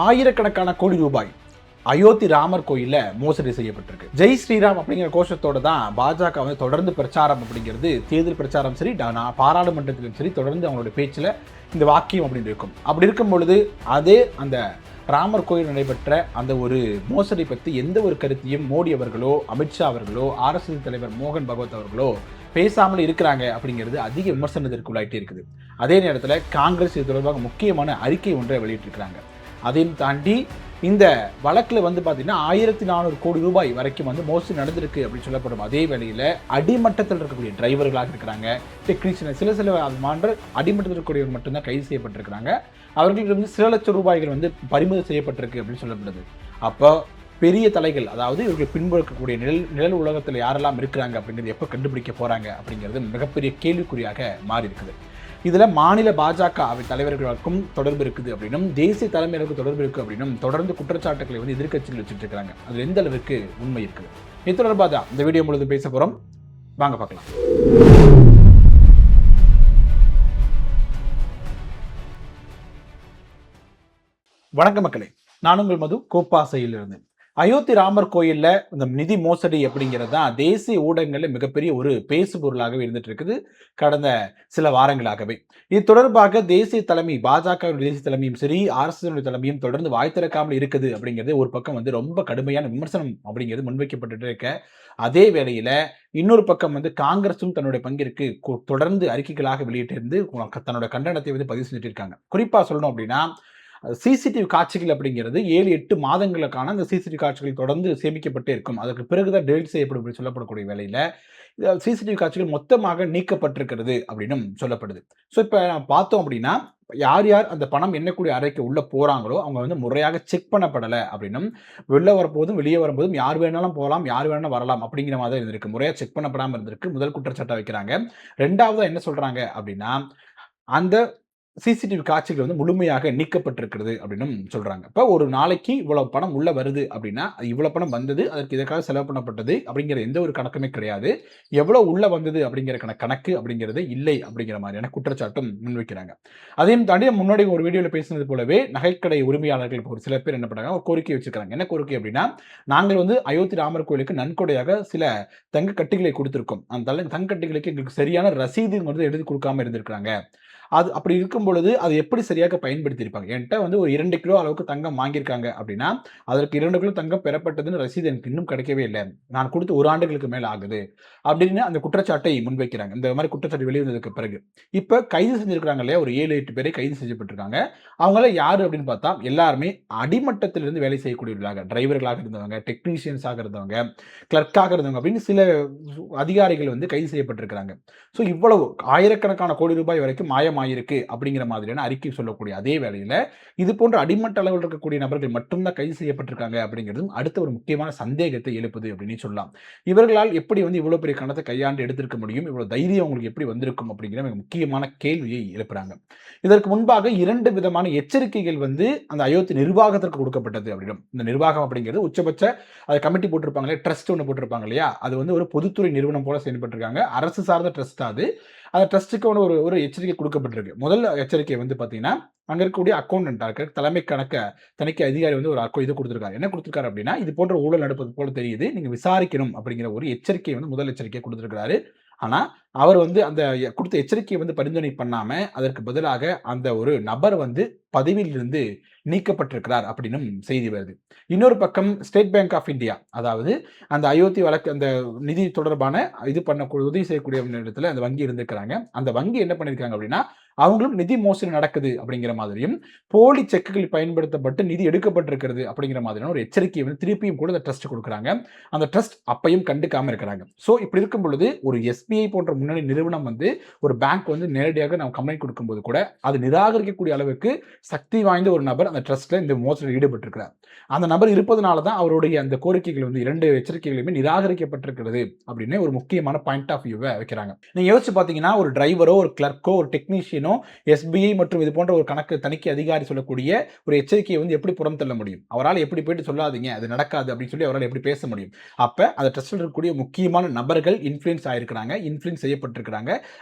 ஆயிரக்கணக்கான கோடி ரூபாய் அயோத்தி ராமர் கோயில்ல மோசடி செய்யப்பட்டிருக்கு. ஜெய் ஸ்ரீராம் அப்படிங்கிற கோஷத்தோட தான் பாஜக வந்து தொடர்ந்து பிரச்சாரம் அப்படிங்கிறது, தேர்தல் பிரச்சாரம் சரி, பாராளுமன்றத்திலும் சரி, தொடர்ந்து அவங்களுடைய பேச்சில் இந்த வாக்கியம் அப்படின்னு இருக்கும். அப்படி இருக்கும் பொழுது அதே அந்த ராமர் கோயில் நடைபெற்ற அந்த ஒரு மோசடி பற்றி எந்த ஒரு கருத்தையும் மோடி அவர்களோ, அமித்ஷா அவர்களோ, RSS தலைவர் மோகன் பகவத் அவர்களோ பேசாமல் இருக்கிறாங்க அப்படிங்கிறது அதிக விமர்சனத்திற்கு உள்ளாயிட்டே இருக்குது. அதே நேரத்தில் காங்கிரஸ் இது தொடர்பாக முக்கியமான அறிக்கை ஒன்றை வெளியிட்டிருக்கிறாங்க. அதையும் தாண்டி இந்த வழக்கில் வந்து பார்த்தீங்கன்னா 1400 கோடி ரூபாய் வரைக்கும் வந்து மோசடி நடந்திருக்கு அப்படின்னு சொல்லப்படும். அதே வேளையில் அடிமட்டத்தில் இருக்கக்கூடிய டிரைவர்களாக இருக்கிறாங்க, டெக்னீஷியன், சில மாற்ற அடிமட்டத்தில் இருக்கக்கூடியவர் மட்டும்தான் கைது செய்யப்பட்டிருக்கிறாங்க. அவர்களுக்கு வந்து சில லட்சம் ரூபாய்கள் வந்து பறிமுதல் செய்யப்பட்டிருக்கு அப்படின்னு சொல்லப்படுது. அப்போ பெரிய தலைகள், அதாவது இவர்கள் பின்பற்றக்கூடிய நிழல் உலகத்தில் யாரெல்லாம் இருக்கிறாங்க அப்படிங்கிறது எப்போ கண்டுபிடிக்க போகிறாங்க அப்படிங்கிறது மிகப்பெரிய கேள்விக்குறியாக மாறி இருக்குது. இதில் மாநில பாஜக தலைவர்களுக்கும் தொடர்பு இருக்குது அப்படின்னும், தேசிய தலைமையினருக்கு தொடர்பு இருக்குது அப்படின்னும் தொடர்ந்து குற்றச்சாட்டுகளை வந்து எதிர்க்கட்சிகள் வச்சுட்டு இருக்காங்க. அதில் எந்த அளவுக்கு உண்மை இருக்குது, இது தொடர்பாக தான் இந்த வீடியோ முழுவதும் பேச போகிறோம். வாங்க பார்க்கலாம். வணக்கம் மக்களே, நான் உங்கள் மது, கோப்பாசையிலிருந்து. அயோத்தி ராமர் கோயில்ல இந்த நிதி மோசடி அப்படிங்கிறது தான் தேசிய ஊடகங்களில் மிகப்பெரிய ஒரு பேசு பொருளாகவே இருந்துட்டு இருக்குது கடந்த சில வாரங்களாகவே. இது தொடர்பாக தேசிய தலைமை, பாஜக தேசிய தலைமையும் சரி, RSS தலைமையும் தொடர்ந்து வாய் திறக்காமல் இருக்குது அப்படிங்கிறது ஒரு பக்கம் வந்து ரொம்ப கடுமையான விமர்சனம் அப்படிங்கிறது முன்வைக்கப்பட்டு இருக்க. அதே வேளையில இன்னொரு பக்கம் வந்து காங்கிரசும் தன்னுடைய பங்கிற்கு தொடர்ந்து அறிக்கைகளாக வெளியிட்டிருந்து தன்னோட கண்டனத்தை வந்து பதிவு செஞ்சுட்டு இருக்காங்க. குறிப்பா சொல்லணும் அப்படின்னா, சிசிடிவி காட்சிகள் அப்படிங்கிறது 7-8 மாதங்களுக்கான அந்த சிசிடிவி காட்சிகள் தொடர்ந்து சேமிக்கப்பட்டே இருக்கும். அதற்கு பிறகுதான் டெலிட் செய்யப்படும் சொல்லப்படக்கூடிய வேளையில சிசிடிவி காட்சிகள் மொத்தமாக நீக்கப்பட்டிருக்கிறது அப்படின்னு சொல்லப்படுது. ஸோ இப்போ பார்த்தோம் அப்படின்னா, யார் யார் அந்த பணம் எண்ணக்கூடிய அறைக்கு உள்ள போறாங்களோ அவங்க வந்து முறையாக செக் பண்ணப்படலை அப்படின்னும், வெளில வரப்போதும் வெளியே வரும்போதும் யார் வேணாலும் போகலாம், யார் வேணாலும் வரலாம் அப்படிங்கிற மாதிரி இருந்திருக்கு. முறையாக செக் பண்ணப்படாமல் இருந்திருக்கு. முதல் குற்றச்சாட்டை வைக்கிறாங்க. ரெண்டாவது என்ன சொல்றாங்க அப்படின்னா, அந்த சிசிடிவி காட்சிகள் வந்து முழுமையாக நீக்கப்பட்டிருக்கிறது அப்படின்னு சொல்றாங்க. இப்போ ஒரு நாளைக்கு இவ்வளவு பணம் உள்ள வருது அப்படின்னா, இவ்வளவு பணம் வந்தது, அதற்கு இதற்காக செலவு பண்ணப்பட்டது அப்படிங்கிற எந்த ஒரு கணக்குமே கிடையாது. எவ்வளவு உள்ள வந்தது அப்படிங்கிற கணக்கு அப்படிங்கிறது இல்லை அப்படிங்கிற மாதிரியான குற்றச்சாட்டும் முன்வைக்கிறாங்க. அதையும் தாண்டி முன்னாடி ஒரு வீடியோல பேசினது போலவே நகைக்கடை உரிமையாளர்கள் ஒரு சில பேர் என்ன பண்றாங்க, ஒரு கோரிக்கை வச்சிருக்காங்க. என்ன கோரிக்கை அப்படின்னா, நாங்கள் வந்து அயோத்தி ராமர் கோயிலுக்கு நன்கொடையாக சில தங்க கட்டிகளை கொடுத்திருக்கோம். அந்த தங்க கட்டிகளுக்கு எங்களுக்கு சரியான ரசீது வந்து எழுதி கொடுக்காம இருந்திருக்காங்க. அது அப்படி இருக்கும் பொழுது அதை எப்படி சரியாக பயன்படுத்தியிருப்பாங்க? என்கிட்ட வந்து ஒரு 2 கிலோ அளவுக்கு தங்கம் வாங்கியிருக்காங்க அப்படின்னா, அதற்கு 2 கிலோ தங்கம் பெறப்பட்டதுன்னு ரசீது எனக்கு இன்னும் கிடைக்கவே இல்லை. நான் கொடுத்து 1 ஆண்டுகளுக்கு மேல ஆகுது அப்படின்னு அந்த குற்றச்சாட்டை முன்வைக்கிறாங்க. இந்த மாதிரி குற்றச்சாட்டு வெளிவந்ததுக்கு பிறகு இப்ப கைது செஞ்சிருக்காங்க இல்லையா, ஒரு 7-8 பேரை கைது செய்யப்பட்டிருக்காங்க. அவங்கள யாரு அப்படின்னு பார்த்தா, எல்லாருமே அடிமட்டத்திலிருந்து வேலை செய்யக்கூடியவர்களாக, டிரைவர்களாக இருந்தவங்க, டெக்னீஷியன்ஸாக இருந்தவங்க, கிளர்க்காக இருந்தவங்க அப்படின்னு சில அதிகாரிகள் வந்து கைது செய்யப்பட்டிருக்கிறாங்க. ஸோ இவ்வளவு ஆயிரக்கணக்கான கோடி ரூபாய் வரைக்கும் மாயமாயிருக்கு அப்படிங்கிற மாதிரியான அறிக்கை சொல்லக்கூடிய அதே வேளையில, இது போன்ற அடிமட்ட அளவில் இருக்கக்கூடிய நபர்கள் மட்டும்தான் கைது செய்யப்பட்டிருக்காங்க அப்படிங்கிறதும் அடுத்த ஒரு முக்கியமான சந்தேகத்தை எழுப்புது அப்படின்னு சொல்லலாம். இவர்களால் எப்படி வந்து இவ்வளவு பெரிய கணத்தை கையாண்டு எடுத்திருக்க முடியும், இவ்வளவு தைரியம் அவங்களுக்கு எப்படி வந்திருக்கும் அப்படிங்கிற மிக முக்கியமான கேள்வியை எழுப்புறாங்க. இதற்கு முன்பாக 2 விதமான எச்சரிக்கைகள் வந்து அந்த அயோத்தி நிர்வாகத்திற்கு கொடுக்கப்பட்டது அப்படின்னும். இந்த நிர்வாகம் அப்படிங்கிறது உச்சபட்ச அதை கமிட்டி போட்டிருப்பாங்களே, ட்ரஸ்ட் ஒன்று போட்டிருப்பாங்க இல்லையா, அது வந்து ஒரு பொதுத்துறை நிறுவனம் போல செயல்பட்டிருக்காங்க. அரசு சார்ந்த ட்ரஸ்ட் அது. அந்த ட்ரஸ்ட்டுக்கு ஒரு எச்சரிக்கை கொடுக்கப்பட்டிருக்கு. முதல் எச்சரிக்கை வந்து பார்த்தீங்கன்னா, அங்க இருக்கக்கூடிய அக்கவுண்டன்ட் இருக்க தலைமை தணிக்கை அதிகாரி வந்து ஒரு இது கொடுத்திருக்காரு. என்ன கொடுத்திருக்காரு அப்படின்னா, இது போன்ற ஊழல் நடப்பது போல தெரியுது, நீங்க விசாரிக்கணும் அப்படிங்கிற ஒரு எச்சரிக்கை வந்து முதல் எச்சரிக்கை கொடுத்திருக்கிறாரு. ஆனா அவர் வந்து அந்த கொடுத்த எச்சரிக்கையை வந்து பரிந்துரை பண்ணாம, அதற்கு பதிலாக அந்த ஒரு நபர் வந்து பதவியில் இருந்து நீக்கப்பட்டிருக்கிறார் அப்படின்னும் செய்தி வருது. இன்னொரு பக்கம் ஸ்டேட் பேங்க் ஆஃப் இந்தியா, அதாவது அந்த அயோத்தி வழக்கு அந்த நிதி தொடர்பான இது பண்ணக்கூடிய உதவி செய்யக்கூடிய இடத்துல அந்த வங்கி இருந்திருக்கிறாங்க. அந்த வங்கி என்ன பண்ணிருக்காங்க அப்படின்னா, அவங்களும் நிதி மோசடி நடக்குது அப்படிங்கிற மாதிரியும், போலி செக்குகள் பயன்படுத்தப்பட்டு நிதி எடுக்கப்பட்டிருக்கிறது அப்படிங்கிற மாதிரியான ஒரு எச்சரிக்கையை வந்து திருப்பியும் கூட அந்த ட்ரஸ்ட் கொடுக்குறாங்க. அந்த ட்ரஸ்ட் அப்பையும் கண்டுக்காம இருக்கிறாங்க. ஸோ இப்படி இருக்கும் பொழுது ஒரு SBI போன்ற முன்னணி நிறுவனம் வந்து ஒரு பேங்க் வந்து நேரடியாக நம்ம கம்ப்ளைண்ட் கொடுக்கும்போது கூட அது நிராகரிக்கக்கூடிய அளவுக்கு சக்தி வாய்ந்த ஒரு நபர் அந்த ட்ரஸ்ட்ல இந்த மோசடியில் ஈடுபட்டிருக்கிறார். அந்த நபர் இருப்பதனால தான் அவருடைய அந்த கோரிக்கைகள் வந்து 2 எச்சரிக்கைகளுமே நிராகரிக்கப்பட்டிருக்கிறது அப்படின்னு ஒரு முக்கியமான பாயிண்ட் ஆஃப் வியூவை வைக்கிறாங்க. நீங்க யோசிச்சு பார்த்தீங்கன்னா, ஒரு டிரைவரோ, ஒரு கிளர்க்கோ, ஒரு டெக்னீஷியனோ செய்யணும். எஸ்பிஐ மற்றும் இது போன்ற ஒரு கணக்கு தணிக்கை அதிகாரி சொல்லக்கூடிய ஒரு எச்சரிக்கையை வந்து எப்படி புறம் தள்ள முடியும்? அவரால் எப்படி போயிட்டு சொல்லாதீங்க, அது நடக்காது அப்படின்னு சொல்லி அவரால் எப்படி பேச முடியும்? அப்ப அந்த ட்ரஸ்ட்ல இருக்கக்கூடிய முக்கியமான நபர்கள் இன்ஃப்ளூயன்ஸ் ஆயிருக்கிறாங்க, இன்ஃப்ளூயன்ஸ் செய்யப்பட்டிருக்கிறாங்க,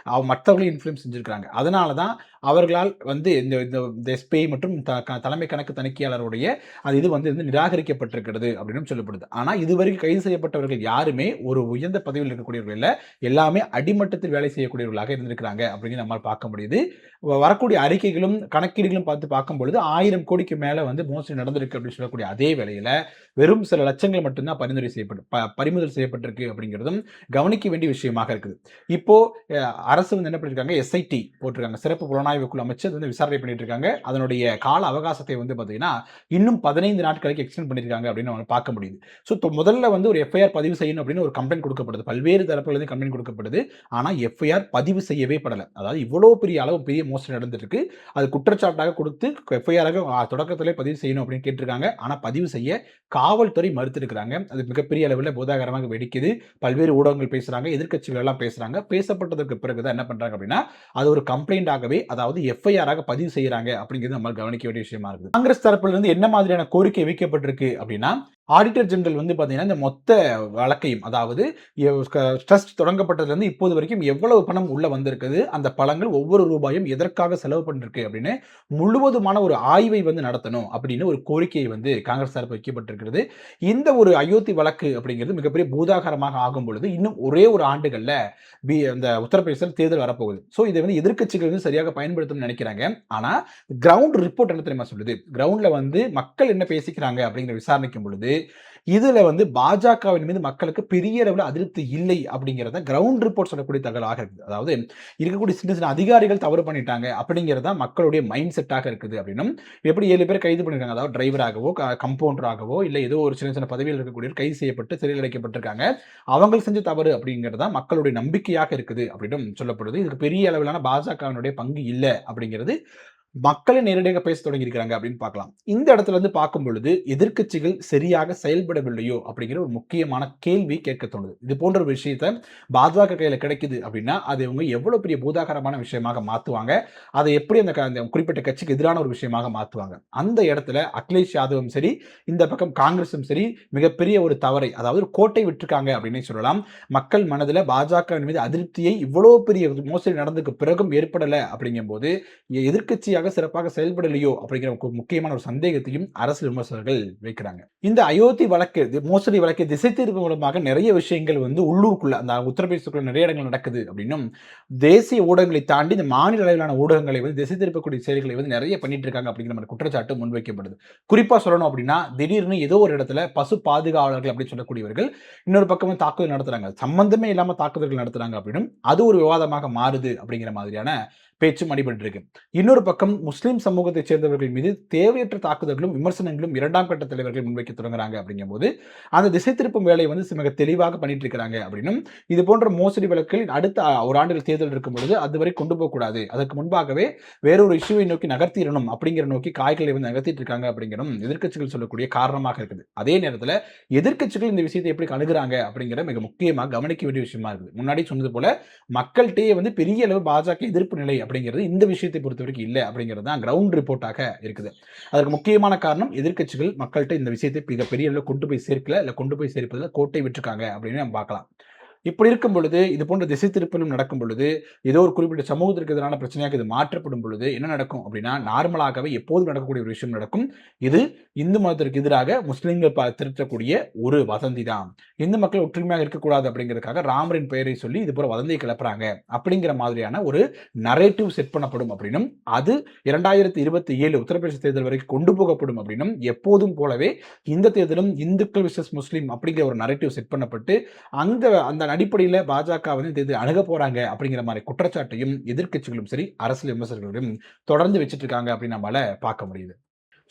மற்றவர்களையும் இன்ஃப்ளூயன்ஸ் செஞ்சிருக்காங்க. அதனால தான் அவர்களால் வந்து இந்த இந்த எஸ்பிஐ மற்றும் தலைமை கணக்கு தணிக்கையாளருடைய அது இது வந்து நிராகரிக்கப்பட்டிருக்கிறது அப்படின்னு சொல்லப்படுது. ஆனா இதுவரைக்கும் கைது செய்யப்பட்டவர்கள் யாருமே ஒரு உயர்ந்த பதவியில் இருக்கக்கூடியவர்கள் இல்ல. எல்லாமே அடிமட்டத்தில் வேலை செய்யக்கூடியவர்களாக இருந்திருக்கிறாங்க அப்படிங்கிறது நம்மால் பார்க்க முடியுது. வரக்கூடிய அறிக்கைகளும் கணக்கீடுகளும் பார்க்கும் பொழுது 1000 கோடிக்கு மேல வந்து மோசடி நடந்திருக்கு அப்படின்னு சொல்லக்கூடிய அதே வேளையில வெறும் சில லட்சங்கள் மட்டும்தான் பறிமுதல் செய்யப்பட்டிருக்கு அப்படிங்கிறதும் கவனிக்க வேண்டிய விஷயமாக இருக்குது. இப்போ அரசு வந்து என்ன பண்ணிருக்காங்க, எஸ்ஐடி போட்டிருக்காங்க, சிறப்பு புலனாய்வு குழு அமைச்சு வந்து விசாரணை பண்ணிட்டு இருக்காங்க. அதனுடைய கால அவகாசத்தை வந்து பாத்தீங்கன்னா இன்னும் 15 நாட்களுக்கு எக்ஸ்டெண்ட் பண்ணிருக்காங்க அப்படின்னு நம்ம பார்க்க முடியுது. ஸோ முதல்ல வந்து ஒரு எஃப்ஐஆர் பதிவு செய்யணும் அப்படின்னு ஒரு கம்ப்ளைண்ட் கொடுக்கப்படுது, பல்வேறு தரப்புல இருந்து கம்ப்ளைண்ட் கொடுக்கப்படுது. ஆனா எஃப்ஐஆர் பதிவு செய்யவே படல. அதாவது இவ்வளவு பெரிய அளவு பெரிய மோசடி நடந்துட்டு இருக்கு, அது குற்றச்சாட்டாக கொடுத்து எஃப்ஐஆராக தொடக்கத்திலே பதிவு செய்யணும் அப்படின்னு கேட்டிருக்காங்க. ஆனா பதிவு செய்ய காவல்துறை மறுத்திருக்கிறாங்க. அது மிகப்பெரிய அளவில் பூதாகரமாக வெடிக்குது. பல்வேறு ஊடகங்கள் பேசுறாங்க, எதிர்க்கட்சிகள் எல்லாம் பேசுறாங்க. பேசப்பட்டதற்கு பிறகுதான் என்ன பண்றாங்க அப்படின்னா அது ஒரு கம்ப்ளைண்டாகவே, அதாவது எஃப்ஐஆராக பதிவு செய்யறாங்க அப்படிங்கிறது நம்ம கவனிக்க வேண்டிய விஷயமா இருக்கு. காங்கிரஸ் தரப்புல இருந்து என்ன மாதிரியான கோரிக்கை வைக்கப்பட்டிருக்கு அப்படின்னா, ஆடிட்டர் ஜெனரல் வந்து பாத்தீங்கன்னா இந்த மொத்த வழக்கையும், அதாவது ட்ரஸ்ட் தொடங்கப்பட்டதுலேருந்து இப்போது வரைக்கும் எவ்வளவு பணம் உள்ள வந்திருக்குது, அந்த பணங்கள் ஒவ்வொரு ரூபாயும் எதற்காக செலவு பண்ணிருக்கு அப்படின்னு முழுவதுமான ஒரு ஆய்வை வந்து நடத்தணும் அப்படின்னு ஒரு கோரிக்கையை வந்து காங்கிரஸ் தரப்பு வைக்கப்பட்டிருக்கிறது. இந்த ஒரு அயோத்தி வழக்கு அப்படிங்கிறது மிகப்பெரிய பூதாகரமாக ஆகும் பொழுது இன்னும் ஒரே ஒரு ஆண்டுகள்ல அந்த உத்தரப்பிரதேசத்தில் தேர்தல் வரப்போகுது. ஸோ இதை வந்து எதிர்க்கட்சிகள் வந்து சரியாக பயன்படுத்தணும்னு நினைக்கிறாங்க. ஆனா கிரவுண்ட் ரிப்போர்ட் என்ன தெரியுமா சொல்லுது, கிரவுண்ட்ல வந்து மக்கள் என்ன பேசிக்கிறாங்க அப்படிங்கிற விசாரணைக்கும் பொழுது இதுல வந்து பாஜகவின் மீது மக்களுக்கு பெரிய அளவில் அதிருப்தி இல்லை அப்படிங்கிறத கிரவுண்ட் ரிப்போர்ட் சொல்லக்கூடிய தகவலாக இருக்குது. அதாவது இருக்கக்கூடிய சின்ன சின்ன அதிகாரிகள் தவறு பண்ணிட்டாங்க அப்படிங்கிறத மக்களுடைய மைண்ட் செட்டாக இருக்குது அப்படின்னும், எப்படி 7 பேர் கைது பண்ணிருக்காங்க, அதாவது டிரைவராகவோ கம்பவுண்டராகவோ இல்லை ஏதோ ஒரு சின்ன சின்ன பதவியில் இருக்கக்கூடிய கைது செய்யப்பட்டு சிறையில் அடைக்கப்பட்டிருக்காங்க, அவங்க செஞ்ச தவறு அப்படிங்கிறதா மக்களுடைய நம்பிக்கையாக இருக்குது அப்படின்னு சொல்லப்படுது. இதுக்கு பெரிய அளவிலான பாஜகவினுடைய பங்கு இல்லை அப்படிங்கிறது மக்களை நேரடியாக பேச தொடங்கி இருக்கிறாங்க அப்படின்னு பார்க்கலாம். இந்த இடத்துல இருந்து பார்க்கும் பொழுது எதிர்க்கட்சிகள் சரியாக செயல்படவில்லையோ அப்படிங்கிற ஒரு முக்கியமான கேள்வி கேட்க தோணுது. இது போன்ற ஒரு விஷயத்த பாஜக கையில கிடைக்குது அப்படின்னா அது இவங்க எவ்வளவு பெரிய பூதாகரமான விஷயமாக மாத்துவாங்க, அதை எப்படி அந்த குறிப்பிட்ட கட்சிக்கு எதிரான ஒரு விஷயமாக மாத்துவாங்க. அந்த இடத்துல அகிலேஷ் யாதவும் சரி, இந்த பக்கம் காங்கிரஸும் சரி மிகப்பெரிய ஒரு தவறை, அதாவது ஒரு கோட்டை விட்டுருக்காங்க அப்படின்னு சொல்லலாம். மக்கள் மனதில் பாஜக மீது அதிருப்தியை இவ்வளவு பெரிய மோசடி நடந்ததுக்கு பிறகும் ஏற்படலை அப்படிங்கும் போது எதிர்க்கட்சியாக சிறப்பாக செயல்படலையோ அப்படிங்கிற முக்கியமான ஒரு சந்தேகத்தையும் அரசியல் விமர்சகர்கள் வைக்கிறாங்க. இந்த அயோத்தி வழக்கு, மோசடி வழக்கு திசை திருப்பு மூலமாக நிறைய விஷயங்கள் வந்து உள்ளூருக்குள்ள, அந்த உத்தரப்பிரதேசத்துக்குள்ள நிறைய இடங்கள் நடக்குது அப்படின்னும், தேசிய ஊடகங்களை தாண்டி இந்த மாநில அளவிலான ஊடகங்களை வந்து திசை திருப்பக்கூடிய செயல்களை வந்து நிறைய பண்ணிட்டு இருக்காங்க அப்படிங்கிற மாதிரி குற்றச்சாட்டு முன்வைக்கப்படுது. குறிப்பா சொல்லணும் அப்படின்னா திடீர்னு ஏதோ ஒரு இடத்துல பசு பாதுகாவலர்கள் அப்படின்னு சொல்லக்கூடியவர்கள் இன்னொரு பக்கம் தாக்குதல் நடத்துறாங்க, சம்பந்தமே இல்லாம தாக்குதல்கள் நடத்துறாங்க அப்படின்னும் அது ஒரு விவாதமாக மாறுது அப்படிங்கிற மாதிரியான பேச்சும் அடிபட்டு இருக்கு. இன்னொரு பக்கம் முஸ்லிம் சமூகத்தைச் சேர்ந்தவர்கள் மீது தேவையற்ற தாக்குதல்களும் விமர்சனங்களும் இரண்டாம் கட்ட தலைவர்கள் முன்வைக்க தொடங்குறாங்க அப்படிங்கும்போது அந்த திசை திருப்பும் வேலையை வந்து மிக தெளிவாக பண்ணிட்டு இருக்காங்க அப்படின்னும், இது போன்ற மோசடி வழக்குகள் அடுத்த ஒரு ஆண்டுகள் தேர்தல் இருக்கும் பொழுது அதுவரை கொண்டு போகக்கூடாது, அதற்கு முன்பாகவே வேறொரு இஷ்யூவை நோக்கி நகர்த்திடணும் அப்படிங்கிற நோக்கி காய்களை வந்து நகர்த்திட்டு இருக்காங்க அப்படிங்கிறதும் எதிர்க்கட்சிகள் சொல்லக்கூடிய காரணமாக இருக்குது. அதே நேரத்தில் எதிர்க்கட்சிகள் இந்த விஷயத்தை எப்படி அணுகுறாங்க அப்படிங்கிற மிக முக்கியமாக கவனிக்க வேண்டிய விஷயமா இருக்குது. முன்னாடி சொன்னது போல மக்கள்கிட்டயே வந்து பெரிய அளவு பாஜக எதிர்ப்பு நிலை அப்படிங்கிறது இந்த விஷயத்தை பொறுத்த வரைக்கும் இல்லை அப்படிங்கிறது தான் கிரவுண்ட் ரிப்போர்ட்டாக இருக்குது. அதற்கு முக்கியமான காரணம் எதிர்க்கட்சிகள் மக்கள்கிட்ட இந்த விஷயத்தை மிகப்பெரிய அளவில் கொண்டு போய் சேர்க்கல, இல்லை கொண்டு போய் சேர்ப்பதில் கோட்டை விட்டுருக்காங்க அப்படின்னு நம்ம பார்க்கலாம். இப்படி இருக்கும் பொழுது இது போன்ற திசை திருப்பலும் நடக்கும் பொழுது ஏதோ ஒரு குறிப்பிட்ட சமூகத்திற்கு எதிரான பிரச்சனையாக இது மாற்றப்படும் பொழுது என்ன நடக்கும் அப்படின்னா நார்மலாகவே எப்போதும் நடக்கக்கூடிய ஒரு விஷயம் நடக்கும். இது இந்து மதத்திற்கு எதிராக முஸ்லிம்கள் திருத்தக்கூடிய ஒரு வதந்தி தான். இந்து மக்கள் ஒற்றுமையாக இருக்கக்கூடாது அப்படிங்கிறதுக்காக ராமரின் பெயரை சொல்லி இது போல வதந்தியை கிளப்புறாங்க அப்படிங்கிற மாதிரியான ஒரு நரேட்டிவ் செட் பண்ணப்படும் அப்படின்னும், அது 2027 உத்தரப்பிரதேச தேர்தல் வரைக்கும் கொண்டு போகப்படும் அப்படின்னும், எப்போதும் போலவே இந்த தேர்தலும் இந்துக்கள் விசஸ் முஸ்லீம் அப்படிங்கிற ஒரு நரேட்டிவ் செட் பண்ணப்பட்டு அந்த அடிப்படையில் பாஜக வந்து இது அணுக போறாங்க அப்படிங்கிற மாதிரி குற்றச்சாட்டையும் எதிர்க்கட்சிகளும் சரி அரசியல் விமர்சகர்களும் தொடர்ந்து வச்சிட்டு இருக்காங்க அப்படின்னு நம்மளால பார்க்க முடியுது.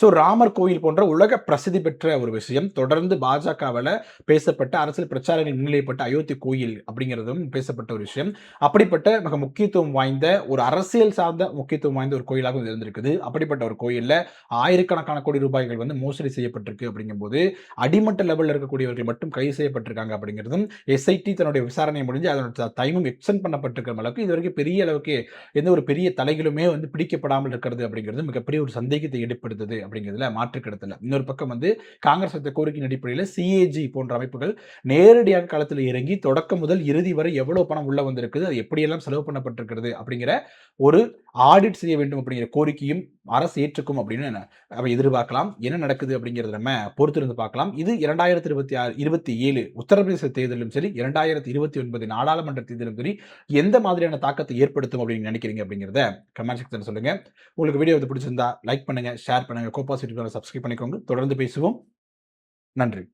ஸோ ராமர் கோயில் போன்ற உலக பிரசித்தி பெற்ற ஒரு விஷயம் தொடர்ந்து பாஜகவில் பேசப்பட்ட அரசியல் பிரச்சாரங்கள் முன்னிலைப்பட்ட அயோத்தி கோயில் அப்படிங்கிறதும் பேசப்பட்ட ஒரு விஷயம். அப்படிப்பட்ட மிக முக்கியத்துவம் வாய்ந்த ஒரு அரசியல் சார்ந்த முக்கியத்துவம் வாய்ந்த ஒரு கோயிலாக இருந்திருக்குது. அப்படிப்பட்ட ஒரு கோயிலில் ஆயிரக்கணக்கான கோடி ரூபாய்கள் வந்து மோசடி செய்யப்பட்டிருக்கு அப்படிங்கும்போது அடிமட்ட லெவலில் இருக்கக்கூடியவர்கள் மட்டும் கைது செய்யப்பட்டிருக்காங்க அப்படிங்கிறதும் எஸ்ஐடி தன்னுடைய விசாரணை முடிஞ்சு அதனோட டைமும் எக்ஸ்டெண்ட் பண்ணப்பட்டிருக்கிற அளவுக்கு இது வரைக்கும் பெரிய அளவுக்கு எந்த ஒரு பெரிய தலைகளுமே வந்து பிடிக்கப்படாமல் இருக்கிறது அப்படிங்கிறது மிகப்பெரிய ஒரு சந்தேகத்தை ஏற்படுத்துது அப்படிங்கிறதுல மாற்றுக்கருத்துல. இன்னொரு பக்கம் வந்து காங்கிரஸ் வைத்த கோரிக்கையின் அடிப்படையில் சிஏஜி போன்ற அமைப்புகள் நேரடியாக களத்தில் இறங்கி தொடக்கம் முதல் இறுதி வரை எவ்வளவு பணம் உள்ள வந்திருக்குது, அது எப்படியெல்லாம் செலவு பண்ணப்பட்டிருக்கிறது அப்படிங்கிற ஒரு ஆடிட் செய்ய வேண்டும் அப்படிங்கிற கோரிக்கையும் அரசு ஏற்றுக்கும் அப்படின்னு நம்ம எதிர்பார்க்கலாம். என்ன நடக்குது அப்படிங்கிறத நம்ம பொறுத்திருந்து பார்க்கலாம். இது 2027 உத்தரப்பிரதேச தேர்தலும் சரி, 2029 நாடாளுமன்ற தேர்தலும் சரி எந்த மாதிரியான தாக்கத்தை ஏற்படுத்தும் அப்படின்னு நினைக்கிறீங்க அப்படிங்கிறத கமெண்ட் செக்ஷன்ல சொல்லுங்க. உங்களுக்கு வீடியோ பிடிச்சிருந்தா லைக் பண்ணுங்க, ஷேர் பண்ணுங்க, கோபாஸ் யூடியூப் சப்ஸ்கிரைப் பண்ணிக்கோங்க. தொடர்ந்து பேசுவோம். நன்றி.